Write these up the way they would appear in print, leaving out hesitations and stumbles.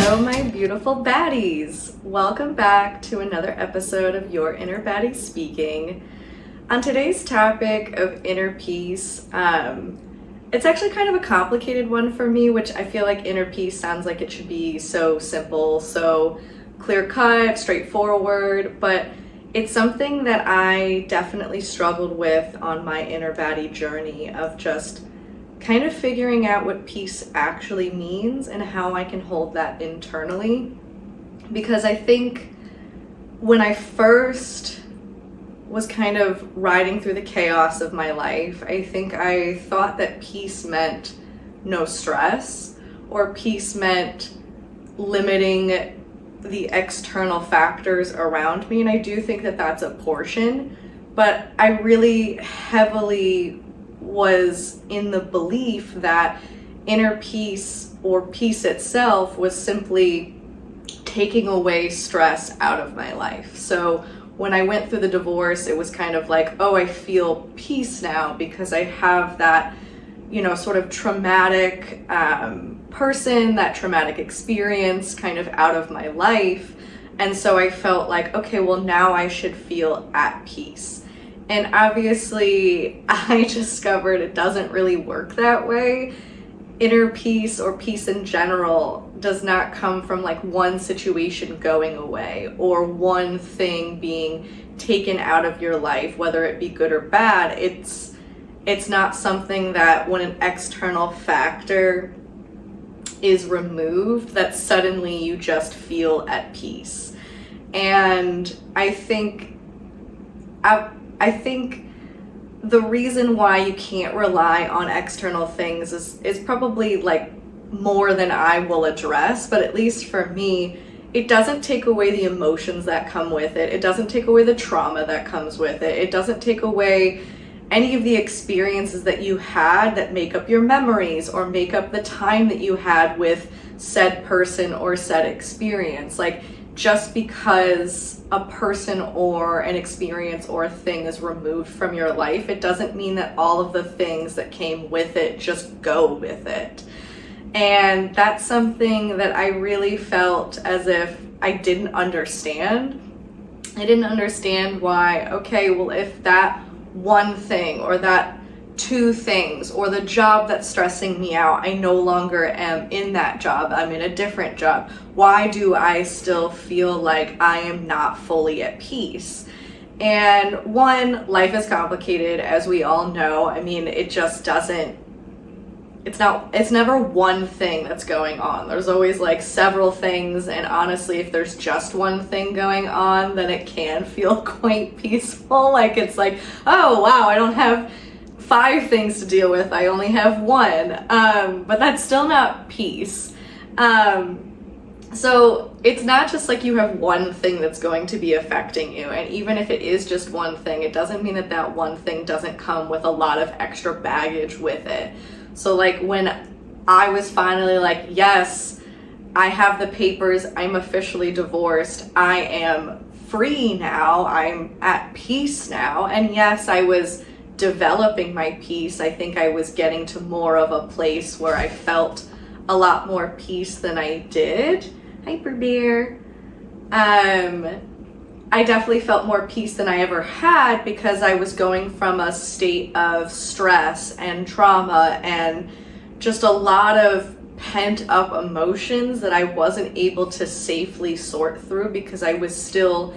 Hello, my beautiful baddies. Welcome back to another episode of Your Inner Baddie Speaking. On today's topic of inner peace, it's actually kind of a complicated one for me, which I feel like inner peace sounds like it should be so simple, so clear-cut, straightforward, but it's something that I definitely struggled with on my inner baddie journey of just kind of figuring out what peace actually means and how I can hold that internally. Because I think when I first was kind of riding through the chaos of my life, I think I thought that peace meant no stress, or peace meant limiting the external factors around me. And I do think that that's a portion, but I really heavily was in the belief that inner peace or peace itself was simply taking away stress out of my life. So when I went through the divorce, it was kind of like, oh, I feel peace now because I have that, sort of traumatic person, that traumatic experience kind of out of my life. And so I felt like, okay, well, now I should feel at peace. And obviously, I discovered it doesn't really work that way. Inner peace or peace in general does not come from like one situation going away or one thing being taken out of your life, whether it be good or bad. It's not something that when an external factor is removed, that suddenly you just feel at peace. And I think the reason why you can't rely on external things is probably like more than I will address, but at least for me, it doesn't take away the emotions that come with it. It doesn't take away the trauma that comes with it. It doesn't take away any of the experiences that you had that make up your memories or make up the time that you had with said person or said experience. Like, just because a person or an experience or a thing is removed from your life, it doesn't mean that all of the things that came with it just go with it. And that's something that I really felt as if I didn't understand. I didn't understand why, okay, well, if that one thing or that two things or the job that's stressing me out, I no longer am in that job, I'm in a different job, why do I still feel like I am not fully at peace? And one, life is complicated, as we all know. I mean, it just doesn't, it's never one thing that's going on. There's always like several things, and honestly, if there's just one thing going on, then it can feel quite peaceful. Like, it's like, oh wow, I don't have 5 things to deal with, I only have 1, but that's still not peace. So it's not just like you have one thing that's going to be affecting you, and even if it is just one thing, it doesn't mean that that one thing doesn't come with a lot of extra baggage with it. So like when I was finally like, yes, I have the papers, I'm officially divorced, I am free now, I'm at peace now, and yes, I was developing my peace. I think I was getting to more of a place where I felt a lot more peace than I did. Hyper bear. I definitely felt more peace than I ever had because I was going from a state of stress and trauma and just a lot of pent up emotions that I wasn't able to safely sort through because I was still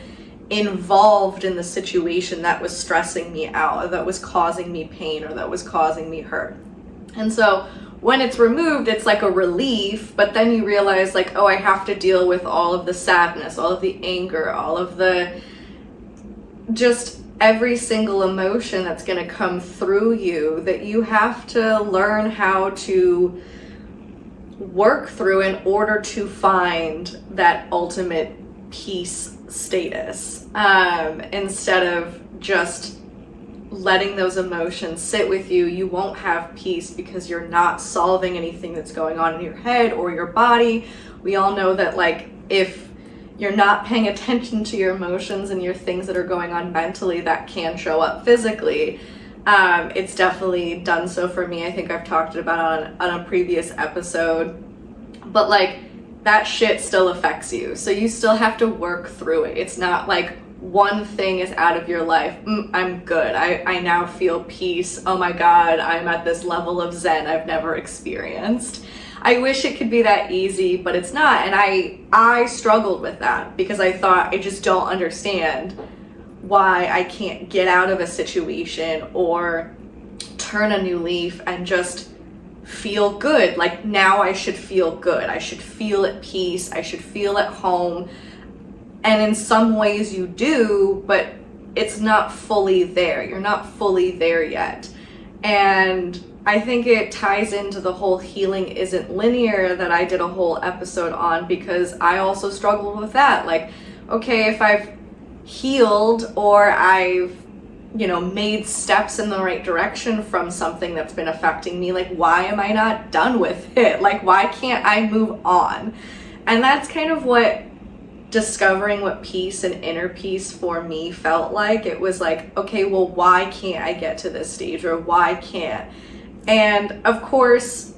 involved in the situation that was stressing me out, or that was causing me pain, or that was causing me hurt. And so when it's removed, it's like a relief, but then you realize like, oh, I have to deal with all of the sadness, all of the anger, all of the, just every single emotion that's going to come through you that you have to learn how to work through in order to find that ultimate peace status, instead of just letting those emotions sit with you. You won't have peace because you're not solving anything that's going on in your head or your body. We all know that like if you're not paying attention to your emotions and your things that are going on mentally, that can show up physically. It's definitely done so for me. I think I've talked about it on a previous episode, but like that shit still affects you. So you still have to work through it. It's not like one thing is out of your life. I'm good. I now feel peace. Oh my God, I'm at this level of Zen I've never experienced. I wish it could be that easy, but it's not. And I struggled with that because I thought I just don't understand why I can't get out of a situation or turn a new leaf and just feel good. Like now I should feel good. I should feel at peace. I should feel at home. And in some ways you do, but it's not fully there. You're not fully there yet. And I think it ties into the whole healing isn't linear that I did a whole episode on, because I also struggled with that. Like, okay, if I've healed or I've, made steps in the right direction from something that's been affecting me, like, why am I not done with it? Like, why can't I move on? And that's kind of what discovering what peace and inner peace for me felt like. It was like, okay, well, why can't I get to this stage, or why can't? And of course,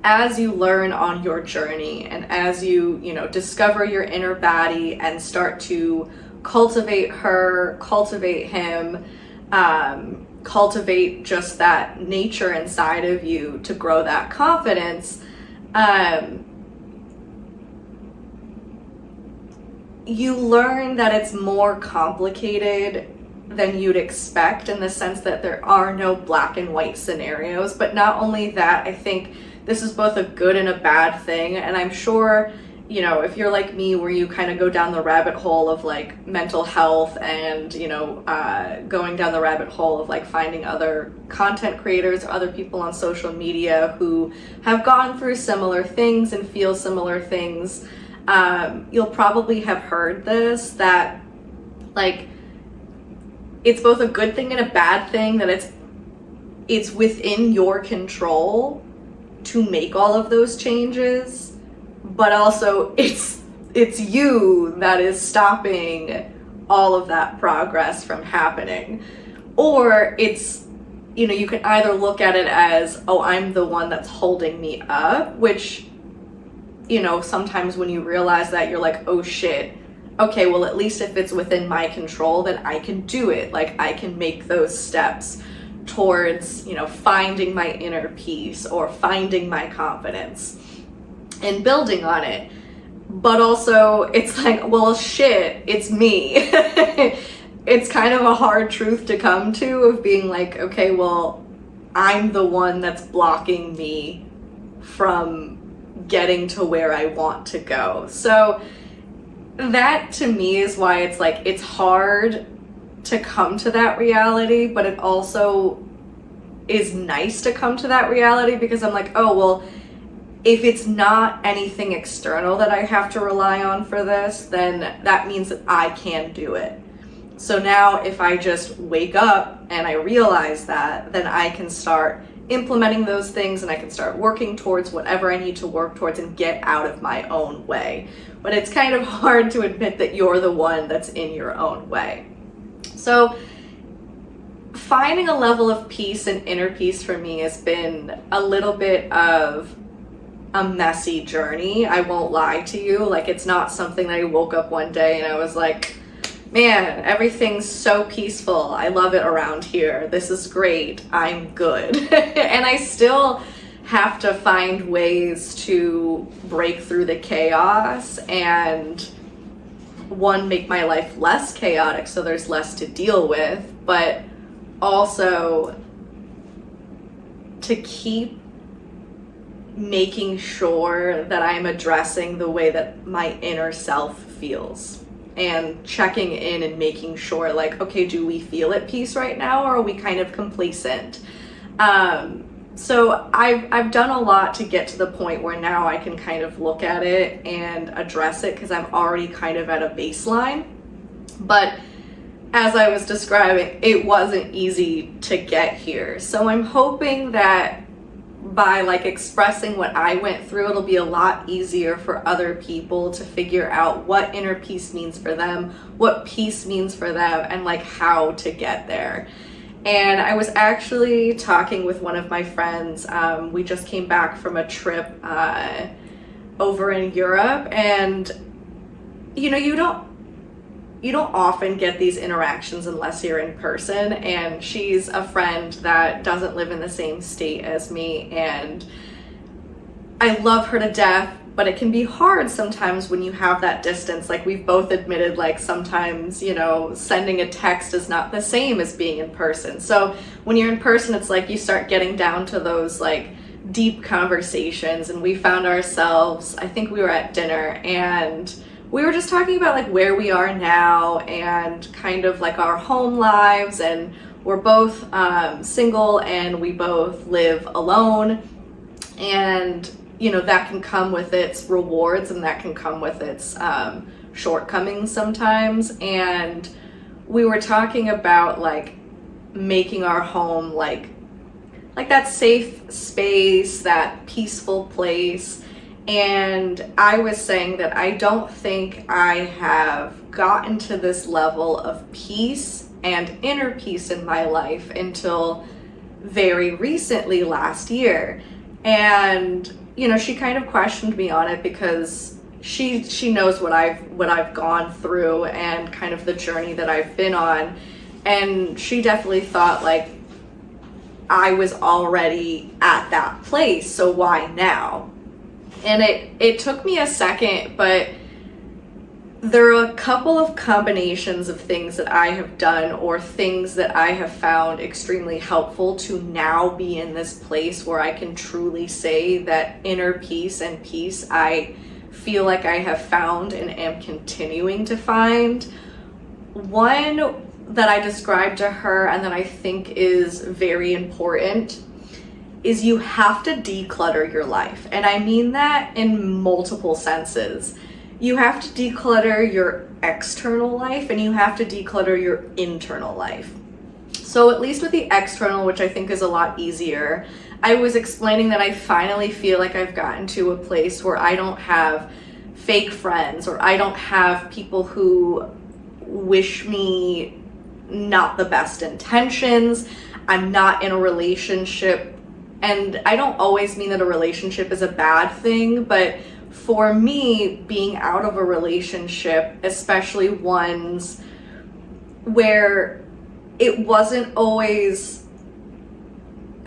as you learn on your journey and as you, discover your inner baddie and start to cultivate her, cultivate him, cultivate just that nature inside of you to grow that confidence, you learn that it's more complicated than you'd expect, in the sense that there are no black and white scenarios. But not only that, I think this is both a good and a bad thing. And I'm sure, if you're like me, where you kind of go down the rabbit hole of like mental health and, going down the rabbit hole of like finding other content creators or other people on social media who have gone through similar things and feel similar things, you'll probably have heard this, that like it's both a good thing and a bad thing, that it's within your control to make all of those changes, but also it's you that is stopping all of that progress from happening. Or it's, you can either look at it as, oh, I'm the one that's holding me up, which, sometimes when you realize that, you're like, oh shit, okay, well, at least if it's within my control, then I can do it. Like, I can make those steps towards, finding my inner peace or finding my confidence and building on it. But also, it's like, well, shit, it's me. It's kind of a hard truth to come to, of being like, okay, well, I'm the one that's blocking me from getting to where I want to go. So that to me is why it's like, it's hard to come to that reality, but it also is nice to come to that reality, because I'm like, oh, well, if it's not anything external that I have to rely on for this, then that means that I can do it. So now if I just wake up and I realize that, then I can start implementing those things, and I can start working towards whatever I need to work towards and get out of my own way. But it's kind of hard to admit that you're the one that's in your own way. So finding a level of peace and inner peace for me has been a little bit of a messy journey. I won't lie to you. Like, it's not something that I woke up one day and I was like, man, everything's so peaceful. I love it around here. This is great. I'm good. And I still have to find ways to break through the chaos and, one, make my life less chaotic so there's less to deal with, but also to keep making sure that I'm addressing the way that my inner self feels, and checking in and making sure, like, okay, do we feel at peace right now, or are we kind of complacent? So I've done a lot to get to the point where now I can kind of look at it and address it, because I'm already kind of at a baseline. But as I was describing, it wasn't easy to get here. So I'm hoping that by like expressing what I went through, it'll be a lot easier for other people to figure out what inner peace means for them, what peace means for them, and like how to get there. And I was actually talking with one of my friends. We just came back from a trip over in Europe, and you know, you don't often get these interactions unless you're in person, and she's a friend that doesn't live in the same state as me, and I love her to death, but it can be hard sometimes when you have that distance. Like, we've both admitted, like, sometimes, you know, sending a text is not the same as being in person. So when you're in person, it's like you start getting down to those like deep conversations, and we found ourselves, I think we were at dinner, and we were just talking about like where we are now and kind of like our home lives, and we're both single and we both live alone, and you know, that can come with its rewards and that can come with its shortcomings sometimes. And we were talking about like making our home like that safe space, that peaceful place. And I was saying that I don't think I have gotten to this level of peace and inner peace in my life until very recently, last year. And you know, she kind of questioned me on it because she knows what I've gone through and kind of the journey that I've been on, and she definitely thought like I was already at that place, so why now? And it took me a second, but there are a couple of combinations of things that I have done or things that I have found extremely helpful to now be in this place where I can truly say that inner peace and peace I feel like I have found and am continuing to find. One that I described to her and that I think is very important is you have to declutter your life. And I mean that in multiple senses. You have to declutter your external life and you have to declutter your internal life. So at least with the external, which I think is a lot easier, I was explaining that I finally feel like I've gotten to a place where I don't have fake friends, or I don't have people who wish me not the best intentions. I'm not in a relationship, and I don't always mean that a relationship is a bad thing, but for me, being out of a relationship, especially ones where it wasn't always,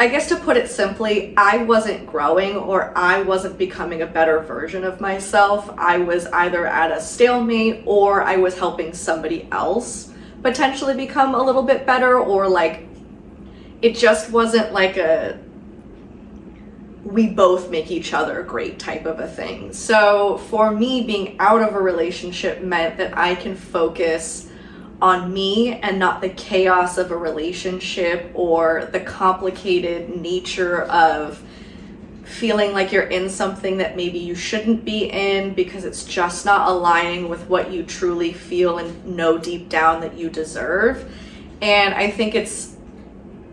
I guess to put it simply, I wasn't growing or I wasn't becoming a better version of myself. I was either at a stalemate or I was helping somebody else potentially become a little bit better, or like it just wasn't like a we both make each other great type of a thing. So for me, being out of a relationship meant that I can focus on me and not the chaos of a relationship or the complicated nature of feeling like you're in something that maybe you shouldn't be in because it's just not aligning with what you truly feel and know deep down that you deserve. And I think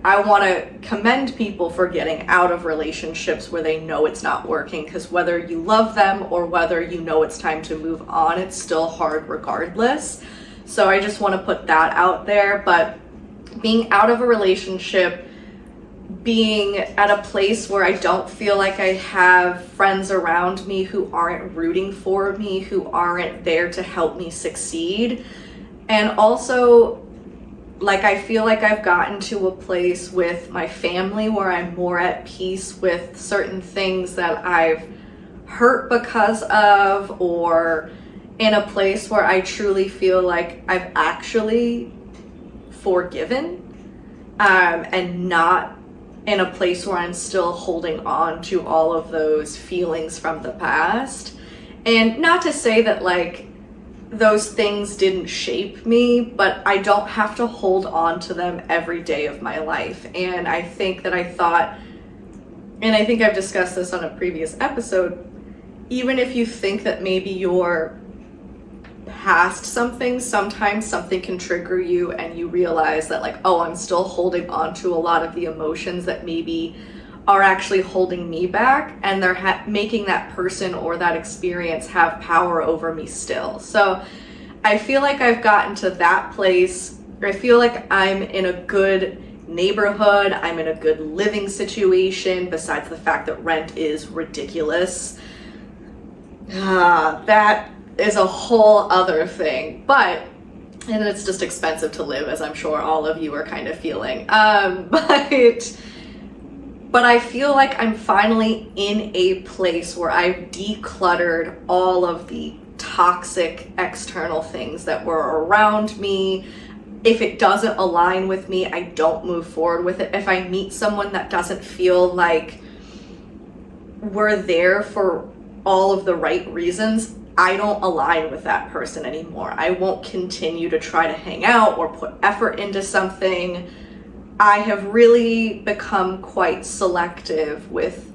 I want to commend people for getting out of relationships where they know it's not working, because whether you love them or whether you know it's time to move on, it's still hard regardless. So I just want to put that out there. But being out of a relationship, being at a place where I don't feel like I have friends around me who aren't rooting for me, who aren't there to help me succeed, and also like I feel like I've gotten to a place with my family where I'm more at peace with certain things that I've hurt because of, or in a place where I truly feel like I've actually forgiven, and not in a place where I'm still holding on to all of those feelings from the past. And not to say that like those things didn't shape me, but I don't have to hold on to them every day of my life. And I think that I thought, and I think I've discussed this on a previous episode, even if you think that maybe you're past something, sometimes something can trigger you and you realize that like, oh, I'm still holding on to a lot of the emotions that maybe are actually holding me back, and they're making that person or that experience have power over me still. So I feel like I've gotten to that place. I feel like I'm in a good neighborhood. I'm in a good living situation, besides the fact that rent is ridiculous. That is a whole other thing, and it's just expensive to live, as I'm sure all of you are kind of feeling. But I feel like I'm finally in a place where I've decluttered all of the toxic external things that were around me. If it doesn't align with me, I don't move forward with it. If I meet someone that doesn't feel like we're there for all of the right reasons, I don't align with that person anymore. I won't continue to try to hang out or put effort into something. I have really become quite selective with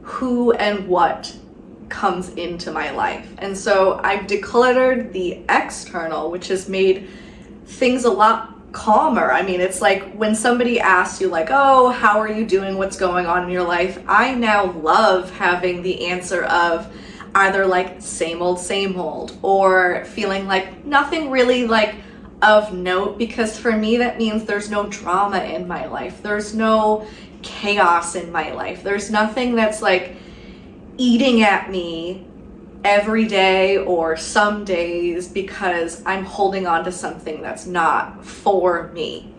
who and what comes into my life. And so I've decluttered the external, which has made things a lot calmer. I mean, it's like when somebody asks you like, oh, how are you doing? What's going on in your life? I now love having the answer of either like same old, or feeling like nothing really like of note, because for me that means there's no drama in my life. There's no chaos in my life. There's nothing that's like eating at me every day or some days because I'm holding on to something that's not for me.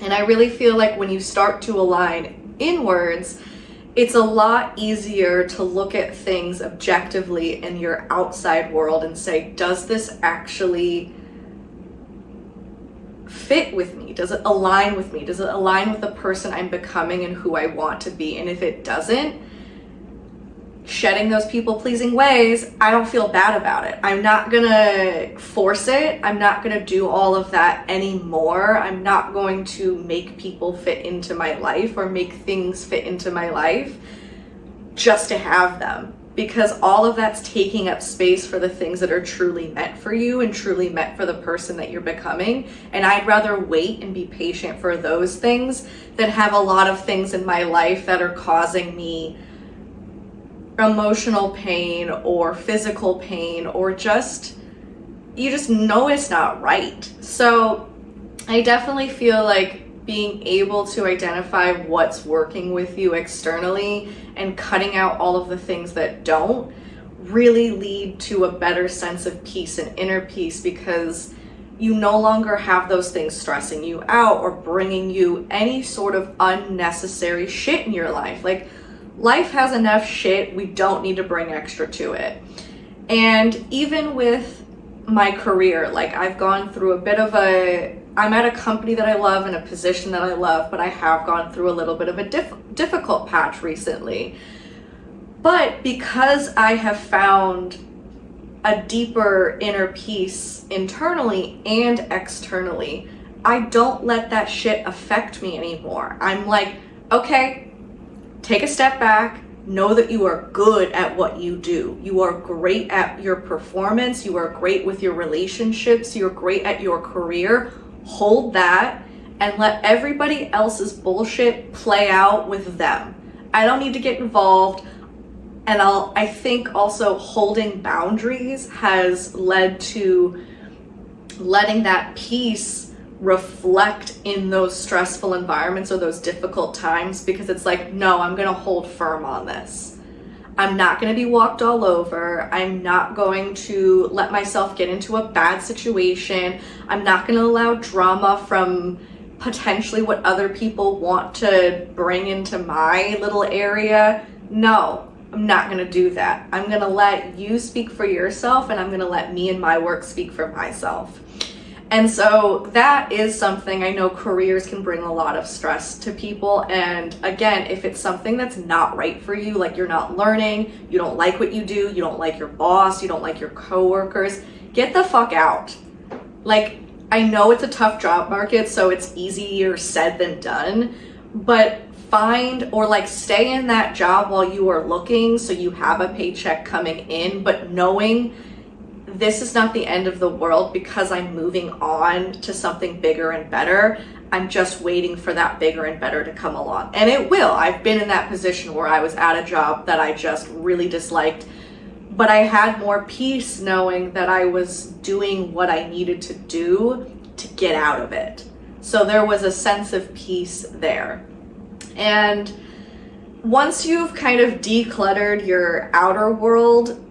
And I really feel like when you start to align inwards, it's a lot easier to look at things objectively in your outside world and say, does this actually fit with me? Does it align with me? Does it align with the person I'm becoming and who I want to be? And if it doesn't, shedding those people-pleasing ways, I don't feel bad about it. I'm not gonna force it. I'm not gonna do all of that anymore. I'm not going to make people fit into my life or make things fit into my life just to have them, because all of that's taking up space for the things that are truly meant for you and truly meant for the person that you're becoming. And I'd rather wait and be patient for those things than have a lot of things in my life that are causing me emotional pain or physical pain, or just, you just know it's not right. So I definitely feel like being able to identify what's working with you externally and cutting out all of the things that don't really lead to a better sense of peace and inner peace, because you no longer have those things stressing you out or bringing you any sort of unnecessary shit in your life. Like, life has enough shit, we don't need to bring extra to it. And even with my career, like I've gone through I'm at a company that I love and a position that I love, but I have gone through a little bit of a difficult patch recently. But because I have found a deeper inner peace internally and externally, I don't let that shit affect me anymore. I'm like, okay, take a step back, know that you are good at what you do. You are great at your performance, you are great with your relationships, you're great at your career. Hold that and let everybody else's bullshit play out with them. I don't need to get involved. And I think also holding boundaries has led to letting that peace reflect in those stressful environments or those difficult times, because it's like, no, I'm gonna hold firm on this. I'm not gonna be walked all over. I'm not going to let myself get into a bad situation. I'm not gonna allow drama from potentially what other people want to bring into my little area. No, I'm not gonna do that. I'm gonna let you speak for yourself, and I'm gonna let me and my work speak for myself. And so that is something I know careers can bring a lot of stress to people. And again, if it's something that's not right for you, like you're not learning, you don't like what you do, you don't like your boss, you don't like your coworkers, get the fuck out. Like, I know it's a tough job market, so it's easier said than done, but find or like stay in that job while you are looking so you have a paycheck coming in, but knowing this is not the end of the world because I'm moving on to something bigger and better. I'm just waiting for that bigger and better to come along. And it will. I've been in that position where I was at a job that I just really disliked, but I had more peace knowing that I was doing what I needed to do to get out of it. So there was a sense of peace there. And once you've kind of decluttered your outer world,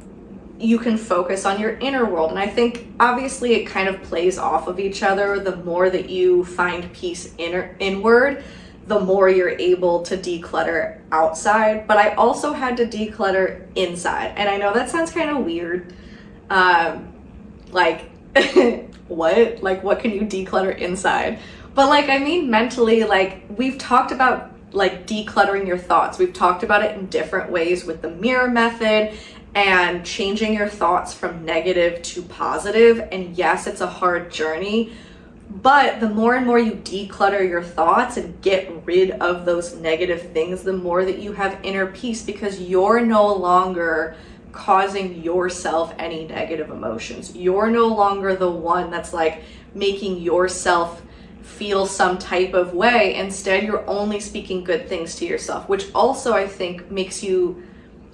you can focus on your inner world. And I think obviously it kind of plays off of each other. The more that you find peace inward, the more you're able to declutter outside. But I also had to declutter inside. And I know that sounds kind of weird. Like, what? Like, what can you declutter inside? But like, I mean, mentally, like, we've talked about like decluttering your thoughts. We've talked about it in different ways with the mirror method and changing your thoughts from negative to positive. And yes, it's a hard journey, but the more and more you declutter your thoughts and get rid of those negative things, the more that you have inner peace, because you're no longer causing yourself any negative emotions. You're no longer the one that's like making yourself feel some type of way. Instead, you're only speaking good things to yourself, which also I think makes you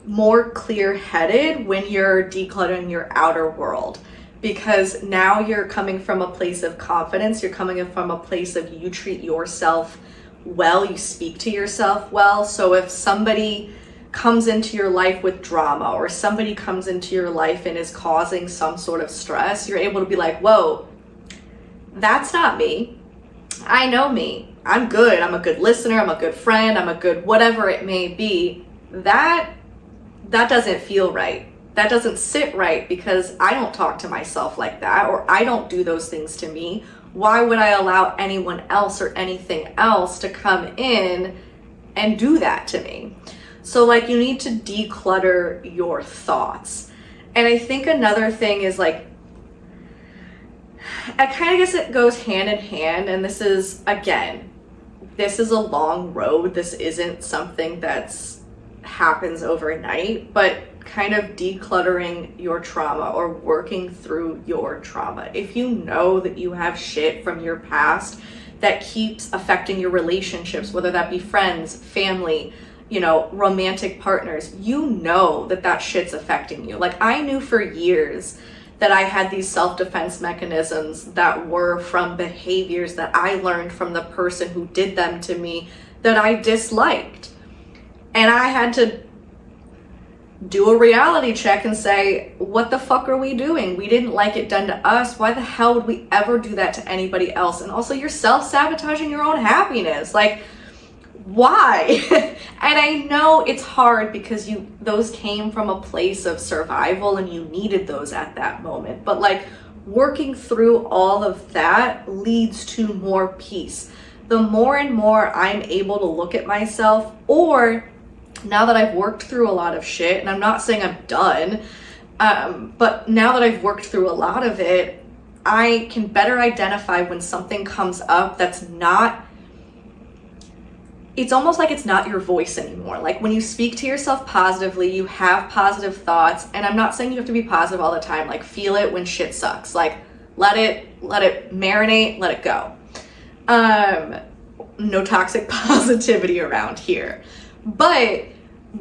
more clear-headed when you're decluttering your outer world, because now you're coming from a place of confidence. You're coming from a place of you treat yourself well, you speak to yourself well. So if somebody comes into your life with drama, or somebody comes into your life and is causing some sort of stress, you're able to be like, whoa, that's not me. I know me. I'm good. I'm a good listener. I'm a good friend. I'm a good whatever it may be. That doesn't feel right. That doesn't sit right, because I don't talk to myself like that, or I don't do those things to me. Why would I allow anyone else or anything else to come in and do that to me? So like, you need to declutter your thoughts. And I think another thing is like, I kind of guess it goes hand in hand. And this is, again, this is a long road. This isn't something that's happens overnight, but kind of decluttering your trauma or working through your trauma. If you know that you have shit from your past that keeps affecting your relationships, whether that be friends, family, you know, romantic partners, you know that that shit's affecting you. Like, I knew for years that I had these self-defense mechanisms that were from behaviors that I learned from the person who did them to me that I disliked. And I had to do a reality check and say, what the fuck are we doing? We didn't like it done to us. Why the hell would we ever do that to anybody else? And also, you're self-sabotaging your own happiness. Like, why? And I know it's hard because those came from a place of survival and you needed those at that moment. But like, working through all of that leads to more peace. The more and more I'm able to look at myself, or now that I've worked through a lot of shit, and I'm not saying I'm done, but now that I've worked through a lot of it, I can better identify when something comes up that's not, it's almost like it's not your voice anymore. Like, when you speak to yourself positively, you have positive thoughts, and I'm not saying you have to be positive all the time. Like, feel it when shit sucks. Like, let it marinate, let it go. No toxic positivity around here. But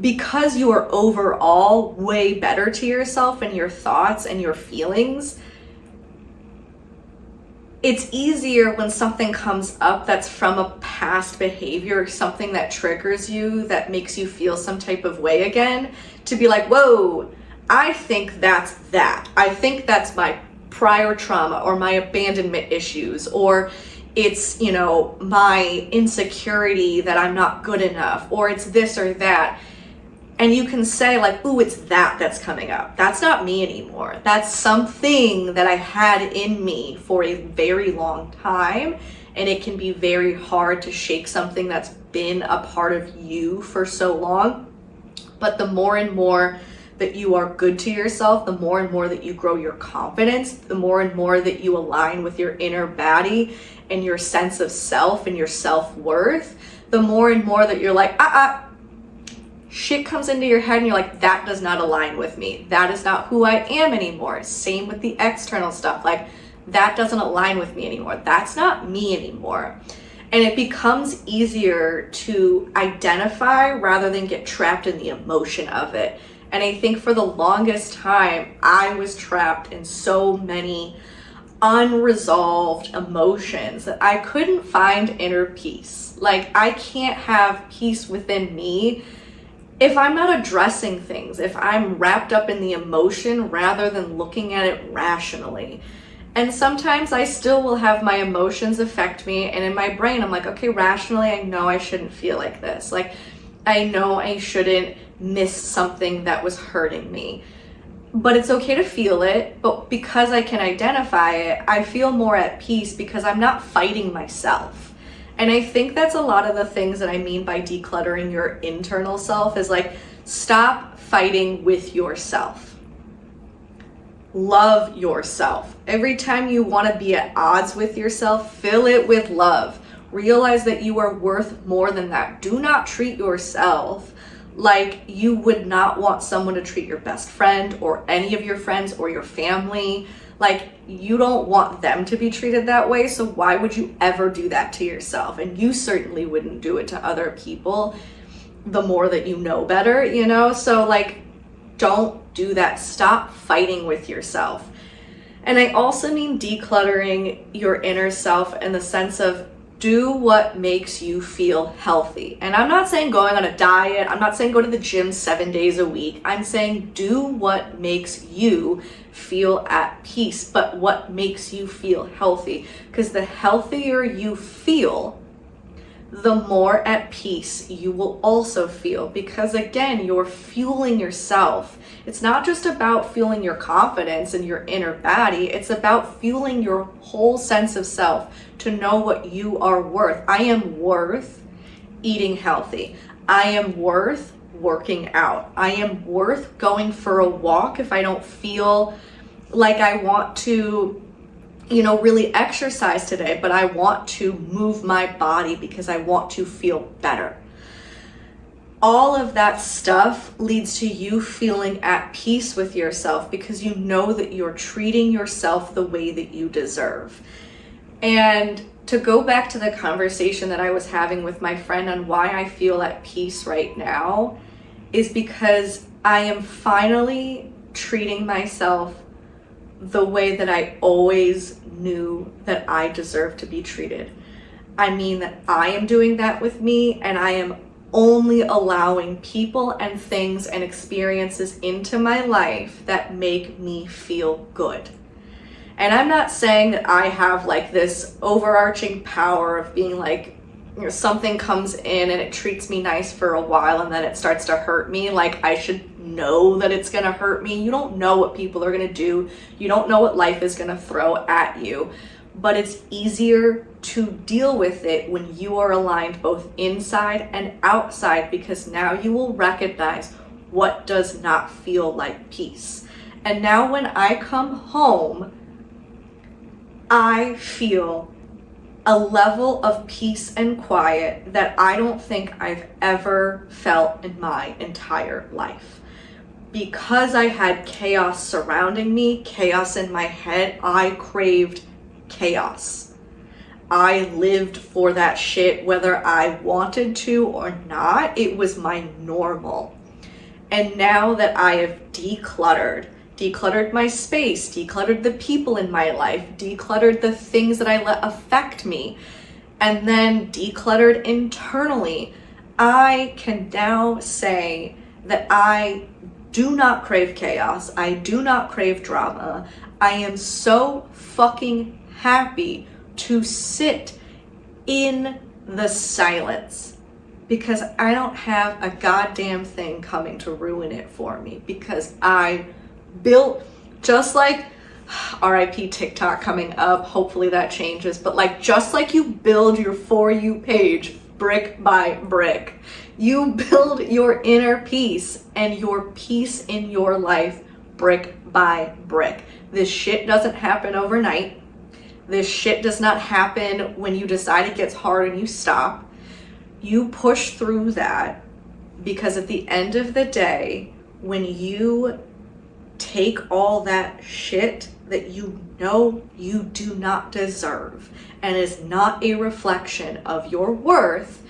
because you are overall way better to yourself and your thoughts and your feelings, it's easier when something comes up that's from a past behavior or something that triggers you, that makes you feel some type of way again, to be like, whoa, I think that's that. I think that's my prior trauma or my abandonment issues, or it's, you know, my insecurity that I'm not good enough, or it's this or that. And you can say like, ooh, it's that's coming up. That's not me anymore. That's something that I had in me for a very long time. And it can be very hard to shake something that's been a part of you for so long. But the more and more that you are good to yourself, the more and more that you grow your confidence, the more and more that you align with your inner baddie and your sense of self and your self-worth, the more and more that you're like, shit comes into your head and you're like, that does not align with me. That is not who I am anymore. Same with the external stuff. Like, that doesn't align with me anymore. That's not me anymore. And it becomes easier to identify rather than get trapped in the emotion of it. And I think for the longest time, I was trapped in so many unresolved emotions that I couldn't find inner peace. Like, I can't have peace within me if I'm not addressing things, if I'm wrapped up in the emotion rather than looking at it rationally. And sometimes I still will have my emotions affect me, and in my brain I'm like, okay, rationally I know I shouldn't feel like this. Like, I know I shouldn't miss something that was hurting me. But it's okay to feel it, but because I can identify it, I feel more at peace because I'm not fighting myself. And I think that's a lot of the things that I mean by decluttering your internal self, is like, stop fighting with yourself. Love yourself. Every time you want to be at odds with yourself, fill it with love. Realize that you are worth more than that. Do not treat yourself like you would not want someone to treat your best friend or any of your friends or your family. Like, you don't want them to be treated that way, so why would you ever do that to yourself? And you certainly wouldn't do it to other people the more that you know better, you know? So like, don't do that. Stop fighting with yourself. And I also mean decluttering your inner self in the sense of, do what makes you feel healthy. And I'm not saying going on a diet. I'm not saying go to the gym 7 days a week. I'm saying do what makes you feel at peace, but what makes you feel healthy. Because the healthier you feel, the more at peace you will also feel. Because again, you're fueling yourself. It's not just about fueling your confidence and your inner baddie. It's about fueling your whole sense of self to know what you are worth. I am worth eating healthy. I am worth working out. I am worth going for a walk if I don't feel like I want to, really exercise today, but I want to move my body because I want to feel better. All of that stuff leads to you feeling at peace with yourself because you know that you're treating yourself the way that you deserve. And to go back to the conversation that I was having with my friend on why I feel at peace right now is because I am finally treating myself the way that I always knew that I deserve to be treated. I mean that I am doing that with me, and I am only allowing people and things and experiences into my life that make me feel good. And I'm not saying that I have like this overarching power of being like, something comes in and it treats me nice for a while and then it starts to hurt me. Like, I should know that it's gonna hurt me. You don't know what people are gonna do. You don't know what life is gonna throw at you. But it's easier to deal with it when you are aligned both inside and outside, because now you will recognize what does not feel like peace. And now when I come home, I feel a level of peace and quiet that I don't think I've ever felt in my entire life. Because I had chaos surrounding me, chaos in my head, I craved chaos. I lived for that shit whether I wanted to or not. It was my normal. And now that I have decluttered my space, decluttered the people in my life, decluttered the things that I let affect me, and then decluttered internally, I can now say that I do not crave chaos. I do not crave drama. I am so fucking happy to sit in the silence because I don't have a goddamn thing coming to ruin it for me, because I built, just like RIP TikTok coming up, hopefully that changes, but like, just like you build your For You page brick by brick, you build your inner peace and your peace in your life brick by brick. This shit doesn't happen overnight. This shit does not happen when you decide it gets hard and you stop. You push through that, because at the end of the day, when you take all that shit that you know you do not deserve and is not a reflection of your worth,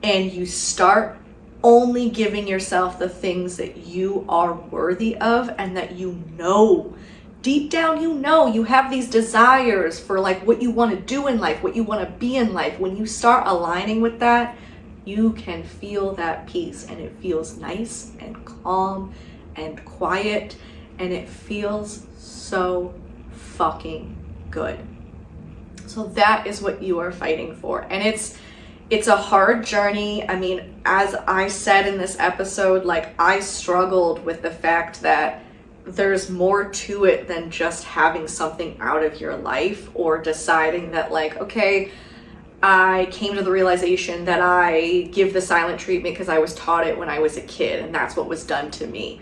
and you start only giving yourself the things that you are worthy of and that you know, deep down you have these desires for like what you want to do in life, what you want to be in life. When you start aligning with that, You can feel that peace, and it feels nice and calm and quiet, and it feels so fucking good. So that is what you are fighting for. And it's a hard journey. I mean, as I said in this episode, like, I struggled with the fact that there's more to it than just having something out of your life, or deciding that, like, okay, I came to the realization that I give the silent treatment because I was taught it when I was a kid and that's what was done to me.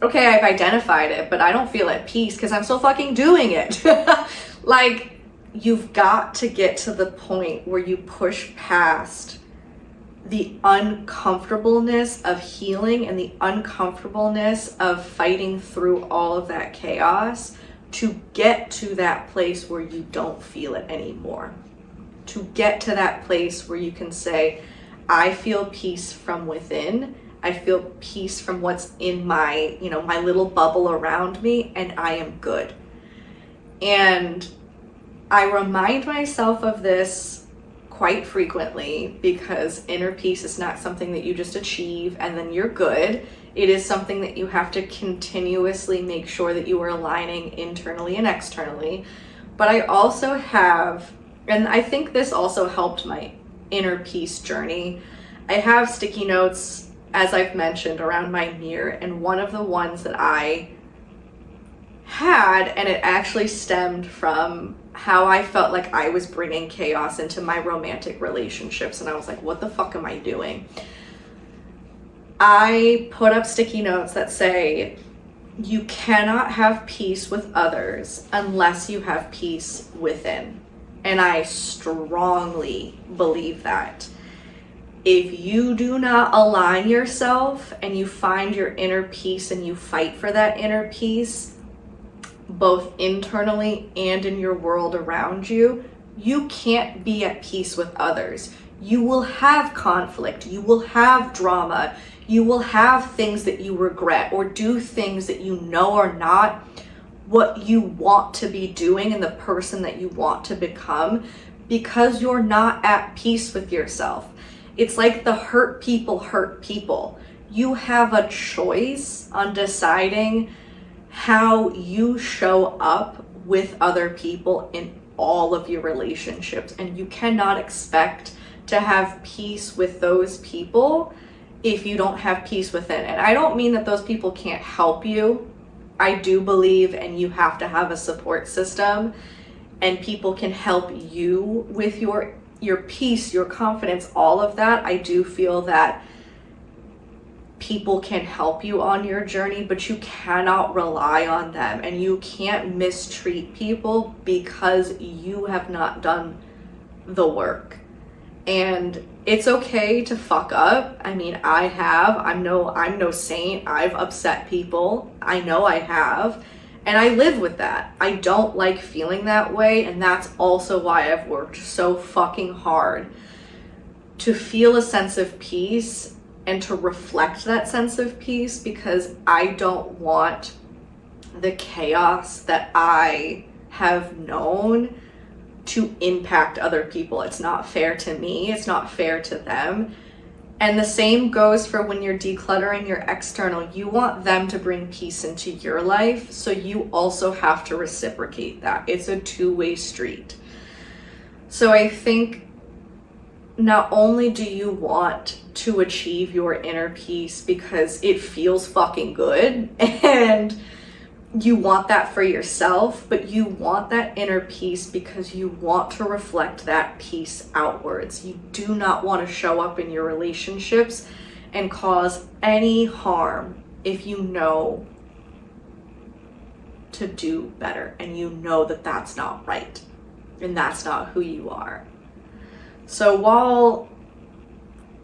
Okay, I've identified it, but I don't feel at peace because I'm still fucking doing it. Like, you've got to get to the point where you push past the uncomfortableness of healing and the uncomfortableness of fighting through all of that chaos to get to that place where you don't feel it anymore. To get to that place where you can say, I feel peace from within. I feel peace from what's in my, my little bubble around me, and I am good. And I remind myself of this quite frequently, because inner peace is not something that you just achieve and then you're good. It is something that you have to continuously make sure that you are aligning internally and externally. But I also have, and I think this also helped my inner peace journey, I have sticky notes, as I've mentioned, around my mirror, and one of the ones that I had, and it actually stemmed from how I felt like I was bringing chaos into my romantic relationships, and I was like, what the fuck am I doing? I put up sticky notes that say, you cannot have peace with others unless you have peace within. And I strongly believe that. If you do not align yourself and you find your inner peace and you fight for that inner peace, both internally and in your world around you, you can't be at peace with others. You will have conflict, you will have drama, you will have things that you regret, or do things that you know are not what you want to be doing and the person that you want to become, because you're not at peace with yourself. It's like the hurt people hurt people. You have a choice on deciding how you show up with other people in all of your relationships, and you cannot expect to have peace with those people if you don't have peace within. And I don't mean that those people can't help you. I do believe, and you have to have a support system, and people can help you with your peace, your confidence, all of that. I do feel that people can help you on your journey, but you cannot rely on them, and you can't mistreat people because you have not done the work. And it's okay to fuck up. I mean, I have. I'm no saint. I've upset people. I know I have. And I live with that. I don't like feeling that way. And that's also why I've worked so fucking hard to feel a sense of peace and to reflect that sense of peace, because I don't want the chaos that I have known to impact other people. It's not fair to me. It's not fair to them. And the same goes for when you're decluttering your external. You want them to bring peace into your life, so you also have to reciprocate that. It's a two-way street. So I think not only do you want to achieve your inner peace because it feels fucking good and you want that for yourself, but you want that inner peace because you want to reflect that peace outwards. You do not want to show up in your relationships and cause any harm if you know to do better and you know that that's not right and that's not who you are. So while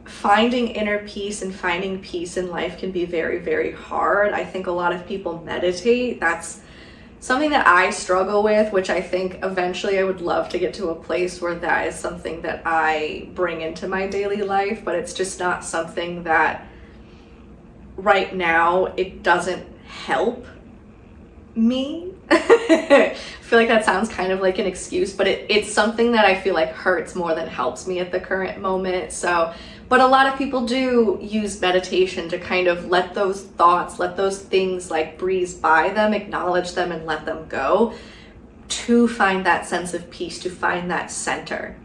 finding inner peace and finding peace in life can be very, very hard, I think a lot of people meditate. That's something that I struggle with, which I think eventually I would love to get to a place where that is something that I bring into my daily life, but it's just not something that right now it doesn't help me. I feel like that sounds kind of like an excuse, but it's something that I feel like hurts more than helps me at the current moment. So But a lot of people do use meditation to kind of let those thoughts, let those things like breeze by them, acknowledge them, and let them go, to find that sense of peace, to find that center.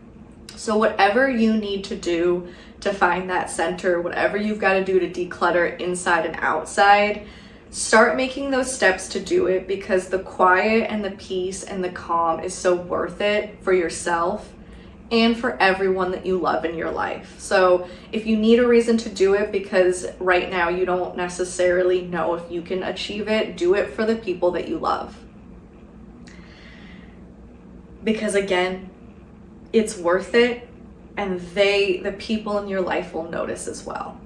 So whatever you need to do to find that center, whatever you've got to do to declutter inside and outside, start making those steps to do it, because the quiet and the peace and the calm is so worth it for yourself and for everyone that you love in your life. So if you need a reason to do it because right now you don't necessarily know if you can achieve it, do it for the people that you love. Because again, it's worth it, and the people in your life will notice as well.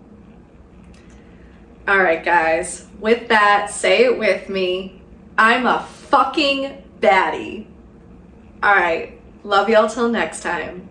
All right, guys, with that, say it with me. I'm a fucking baddie. All right, love y'all till next time.